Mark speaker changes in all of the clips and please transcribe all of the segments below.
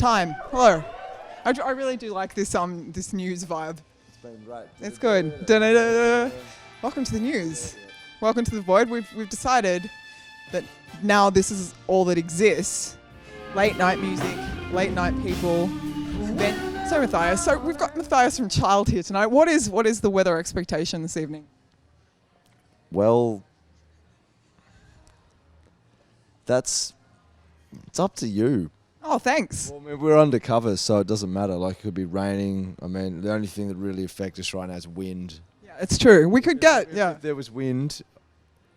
Speaker 1: time. Hello. I really do like this this news vibe.
Speaker 2: It's been great.
Speaker 1: It's good. Da-da-da-da. Welcome to the news. Welcome to the void. We've decided that now this is all that exists. Late night music, late night people. So Matthias, we've got Matthias from Child here tonight. What is the weather expectation this evening?
Speaker 2: Well, it's up to you.
Speaker 1: Oh, thanks.
Speaker 2: Well, I mean, we're undercover, so it doesn't matter. Like, it could be raining. I mean, the only thing that really affects us right now is wind.
Speaker 1: Yeah, it's true. We could get,
Speaker 2: If there was wind,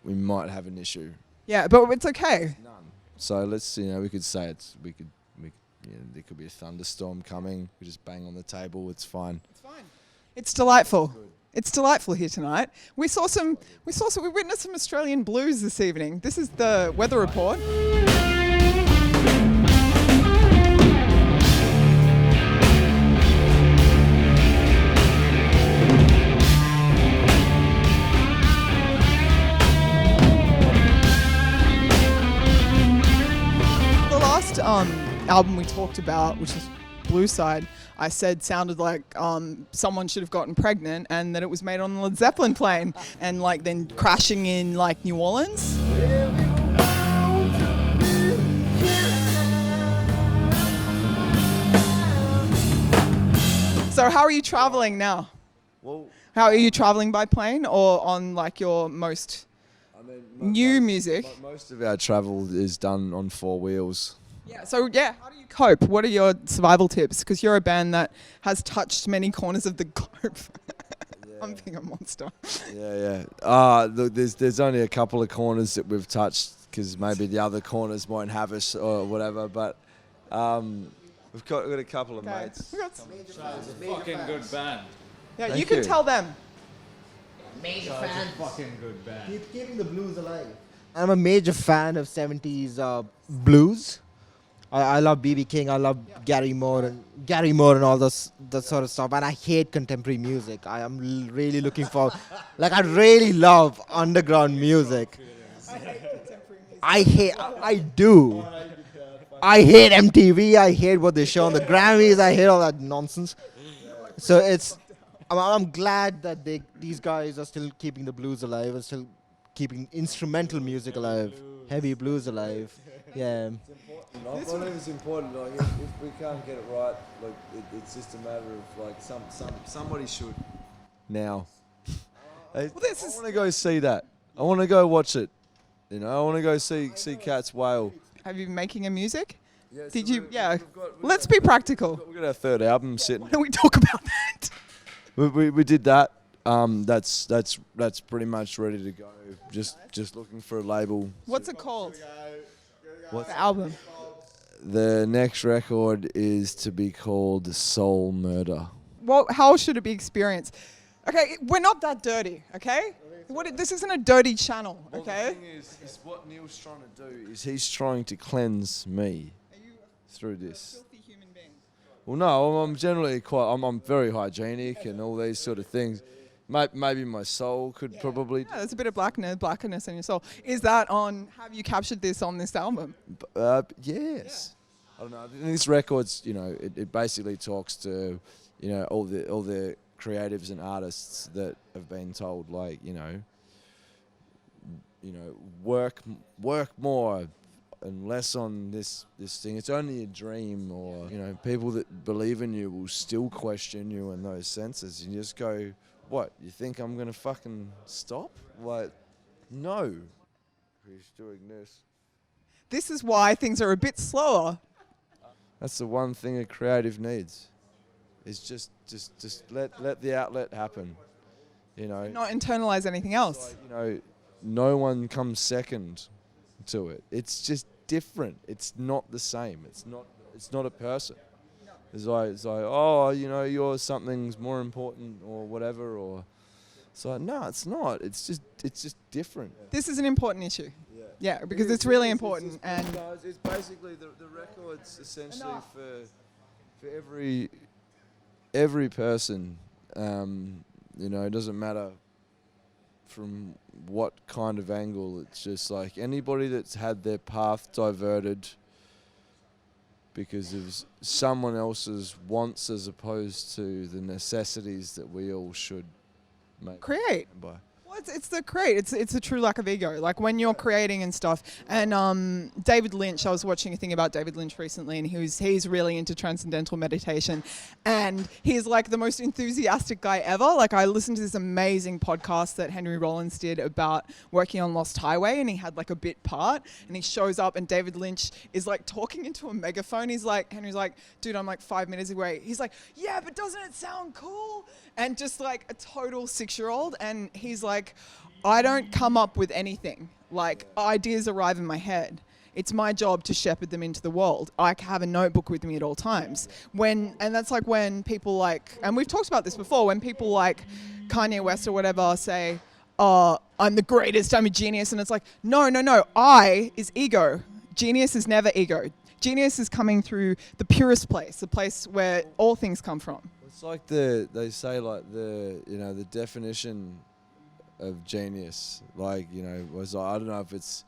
Speaker 2: we might have an issue.
Speaker 1: Yeah, but it's okay.
Speaker 2: None. So we could say there could be a thunderstorm coming. We just bang on the table. It's fine.
Speaker 1: It's fine. It's delightful. It's delightful here tonight. We witnessed some Australian blues this evening. This is the weather report. The last album we talked about, which is Blue Side, I said sounded like someone should have gotten pregnant and that it was made on the Led Zeppelin plane and then crashing in New Orleans. So how are you traveling now?
Speaker 2: Well,
Speaker 1: How are you traveling by plane or on your most new music?
Speaker 2: Most of our travel is done on 4 wheels.
Speaker 1: Yeah. So how do you cope? What are your survival tips? Because you're a band that has touched many corners of the globe. I'm being a monster.
Speaker 2: Yeah. Look, there's only a couple of corners that we've touched because maybe the other corners won't have us or whatever. But we've got a couple of mates.
Speaker 3: It's a fucking good band.
Speaker 1: Yeah,
Speaker 2: Thank
Speaker 1: you can
Speaker 2: you.
Speaker 1: tell them.
Speaker 4: Major
Speaker 3: It's
Speaker 4: fan.
Speaker 3: a fucking good band.
Speaker 4: Keep keeping the blues alive. I'm a major fan of 70s blues. I love B.B. King. I love Gary Moore and all that sort of stuff. And I hate contemporary music. I am really looking for, I really love underground music. I do. I hate MTV. I hate what they show on the Grammys. I hate all that nonsense. So I'm glad that these guys are still keeping the blues alive and still keeping instrumental music alive, heavy blues alive. Yeah.
Speaker 2: I believe it's important. If we can't get it right, it's just a matter of somebody should now. I want to go see that. I want to go watch it. I want to go see Cats wail.
Speaker 1: Have you been making a music?
Speaker 2: Yes,
Speaker 1: Did you? Yeah. Let's be practical.
Speaker 2: We've got our third album sitting.
Speaker 1: Why don't we talk about that?
Speaker 2: We did that. That's pretty much ready to go. Just looking for a label.
Speaker 1: What's it called?
Speaker 2: What's
Speaker 1: The album.
Speaker 2: The next record is to be called Soul Murder.
Speaker 1: Well, how should it be experienced? Okay, we're not that dirty, okay? This isn't a dirty channel,
Speaker 2: Well,
Speaker 1: okay?
Speaker 2: the thing is what Neil's trying to do is he's trying to cleanse me
Speaker 1: Are you
Speaker 2: through this.
Speaker 1: filthy human being?
Speaker 2: Well, no, I'm generally I'm very hygienic and all these sort of things. Maybe my soul could probably.
Speaker 1: Yeah, there's a bit of blackness in your soul. Is that on? Have you captured this on this album?
Speaker 2: Yes. I don't know. I think this record's, it basically talks to, all the creatives and artists that have been told, work more and less on this thing. It's only a dream, or people that believe in you will still question you in those senses. You just go, what? You think I'm gonna fucking stop? No. He's doing this.
Speaker 1: This is why things are a bit slower.
Speaker 2: That's the one thing a creative needs. Is just let the outlet happen.
Speaker 1: Not internalize anything else.
Speaker 2: No one comes second to it. It's just different. It's not the same. It's not a person. It's like you're something's more important or whatever, or it's like, no, it's not. It's just different.
Speaker 1: This is an important issue. Yeah, because it's really important. And
Speaker 2: It's basically the record's essentially for every person. It doesn't matter from what kind of angle. It's just like anybody that's had their path diverted because of someone else's wants as opposed to the necessities that we all should make
Speaker 1: Create.
Speaker 2: by.
Speaker 1: Well, it's the create. It's a true lack of ego. Like when you're creating and stuff. And David Lynch, I was watching a thing about David Lynch recently, and he's really into transcendental meditation, and he's like the most enthusiastic guy ever. Like I listened to this amazing podcast that Henry Rollins did about working on Lost Highway, and he had like a bit part, and he shows up, and David Lynch is like talking into a megaphone. Henry's like, dude, I'm like 5 minutes away. He's like, yeah, but doesn't it sound cool? And just like a total 6-year-old, and he's like, I don't come up with anything. Like ideas arrive in my head. It's my job to shepherd them into the world. I have a notebook with me at all times. And that's like when people like, and we've talked about this before, when people like Kanye West or whatever say, I'm the greatest, I'm a genius. And it's like, no. I is ego. Genius is never ego. Genius is coming through the purest place, the place where all things come from.
Speaker 2: It's like they say like the definition of genius, like, was I don't know if it's,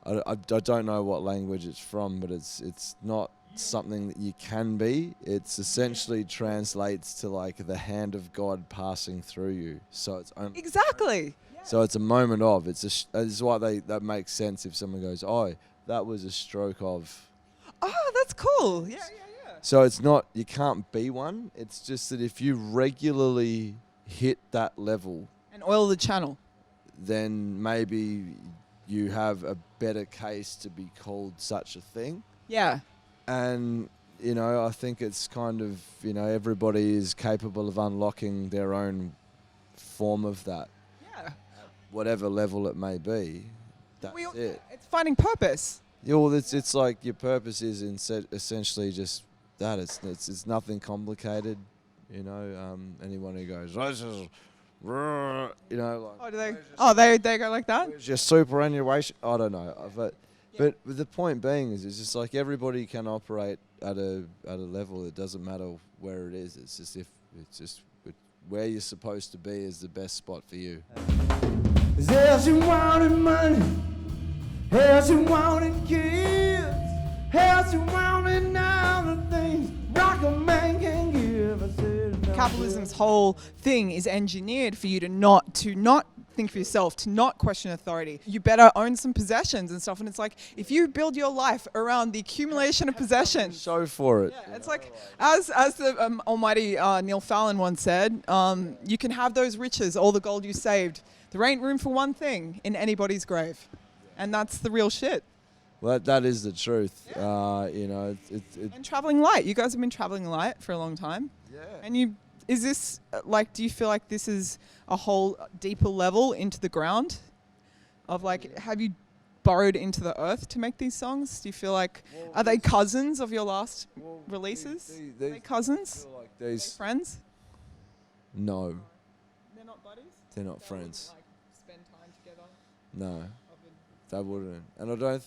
Speaker 2: I don't know what language it's from, but it's not something that you can be. It's essentially translates to like the hand of God passing through you. So it's only,
Speaker 1: Exactly.
Speaker 2: so it's a moment of. It's why that makes sense if someone goes, oh, that was a stroke of.
Speaker 1: Oh, that's cool. Yeah.
Speaker 2: So it's not, you can't be one. It's just that if you regularly hit that level,
Speaker 1: And oil the channel.
Speaker 2: then maybe you have a better case to be called such a thing.
Speaker 1: Yeah.
Speaker 2: And, I think it's kind of, everybody is capable of unlocking their own form of that,
Speaker 1: Yeah.
Speaker 2: whatever level it may be. That's it.
Speaker 1: It's finding purpose.
Speaker 2: Yeah, well, it's like your purpose is essentially just that. It's nothing complicated, anyone who goes, like,
Speaker 1: Oh, do they? Oh, they go like that.
Speaker 2: where's your superannuation? I don't know, but the point being is, it's just like everybody can operate at a level. It doesn't matter where it is. It's just where you're supposed to be is the best spot for you.
Speaker 5: There's you wanted money, there's you wanted kids, there's you wanted all the things rock a man can give. I said, no.
Speaker 1: Capitalism's whole thing is engineered for you to not think for yourself, to not question authority. You better own some possessions and stuff. And it's like, if you build your life around the accumulation of possessions,
Speaker 2: Show for it.
Speaker 1: yeah, it's like, as the almighty Neil Fallon once said, you can have those riches, all the gold you saved. There ain't room for one thing in anybody's grave. And that's the real shit.
Speaker 2: Well, that is the truth.
Speaker 1: And traveling light. You guys have been traveling light for a long time.
Speaker 2: Yeah.
Speaker 1: And is this, do you feel like this is a whole deeper level into the ground? Of like, have you burrowed into the earth to make these songs? Do you feel like, are they cousins of your last releases? Are they cousins?
Speaker 2: Like
Speaker 1: Are they
Speaker 2: these.
Speaker 1: friends?
Speaker 2: No,
Speaker 1: They're not buddies?
Speaker 2: they're not friends.
Speaker 1: Spend time together?
Speaker 2: No, that wouldn't. And I don't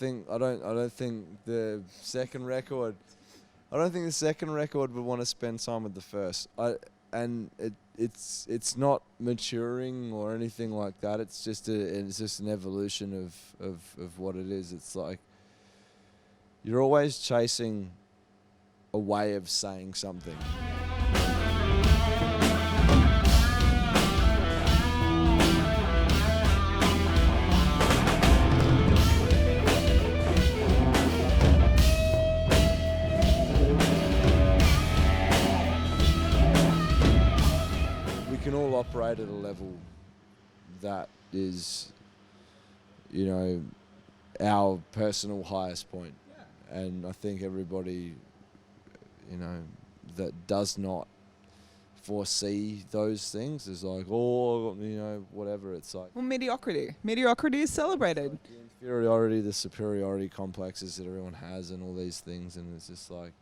Speaker 2: think the second record. I don't think the second record would want to spend time with the first. It's not maturing or anything like that. It's just an evolution of what it is. It's like you're always chasing a way of saying something. We can all operate at a level that is, our personal highest point. And I think everybody, that does not foresee those things is like, whatever. It's like
Speaker 1: Well, mediocrity. Mediocrity is celebrated.
Speaker 2: the inferiority, the superiority complexes that everyone has and all these things. And it's just like,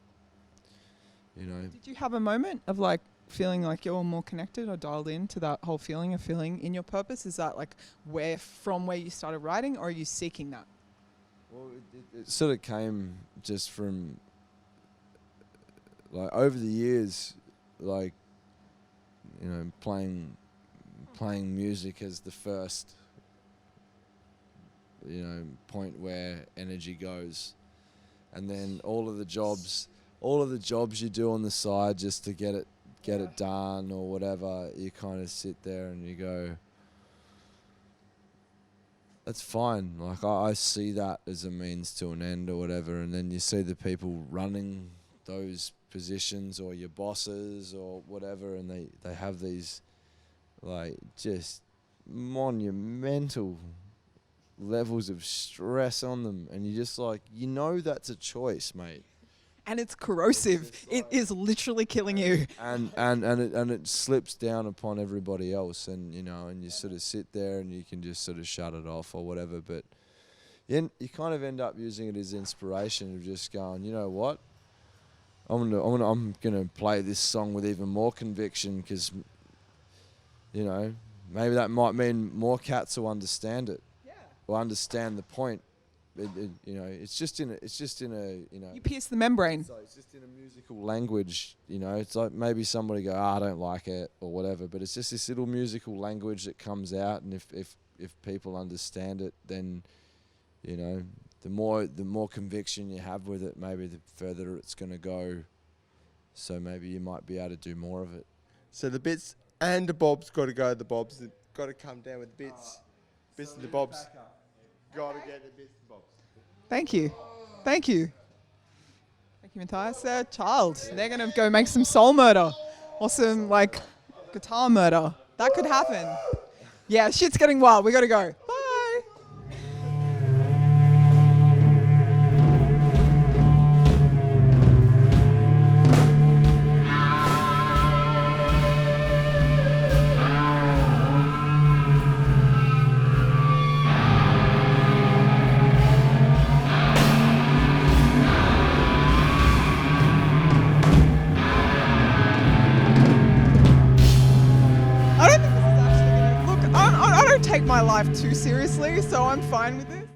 Speaker 1: Did you have a moment of like feeling like you're more connected or dialed in to that whole feeling of feeling in your purpose? Is that like where you started writing, or are you seeking that?
Speaker 2: well, it sort of came just from, like, over the years, like, playing music as the first, point where energy goes. and then all of the jobs you do on the side just to get it done or whatever, you kind of sit there and you go, that's fine. Like I see that as a means to an end or whatever, and then you see the people running those positions or your bosses or whatever, and they have these like just monumental levels of stress on them, and you just like, you know, that's a choice, mate.
Speaker 1: And it's corrosive. It is literally killing you.
Speaker 2: And it slips down upon everybody else, and you know, and you sort of sit there and you can just sort of shut it off or whatever. But you kind of end up using it as inspiration of just going, you know what, I'm gonna play this song with even more conviction, because you know, maybe that might mean more cats will understand it, or understand the point. You know, it's just in a you know.
Speaker 1: You pierce the membrane.
Speaker 2: So it's just in a musical language, you know. It's like maybe somebody go, I don't like it or whatever, but it's just this little musical language that comes out, and if people understand it, then, you know, the more conviction you have with it, maybe the further it's going to go. So maybe you might be able to do more of it.
Speaker 6: So the bits and the bobs got to go. The bobs have got to come down with the bits and the bobs. Got to get the bits and bobs.
Speaker 1: Thank you. Thank you. Thank you, Matthias. Child, they're going to go make some soul murder or some, like, guitar murder. That could happen. Yeah, shit's getting wild. We got to go. Bye. I don't think this is actually going to... Look, I don't take my life too seriously, so I'm fine with this.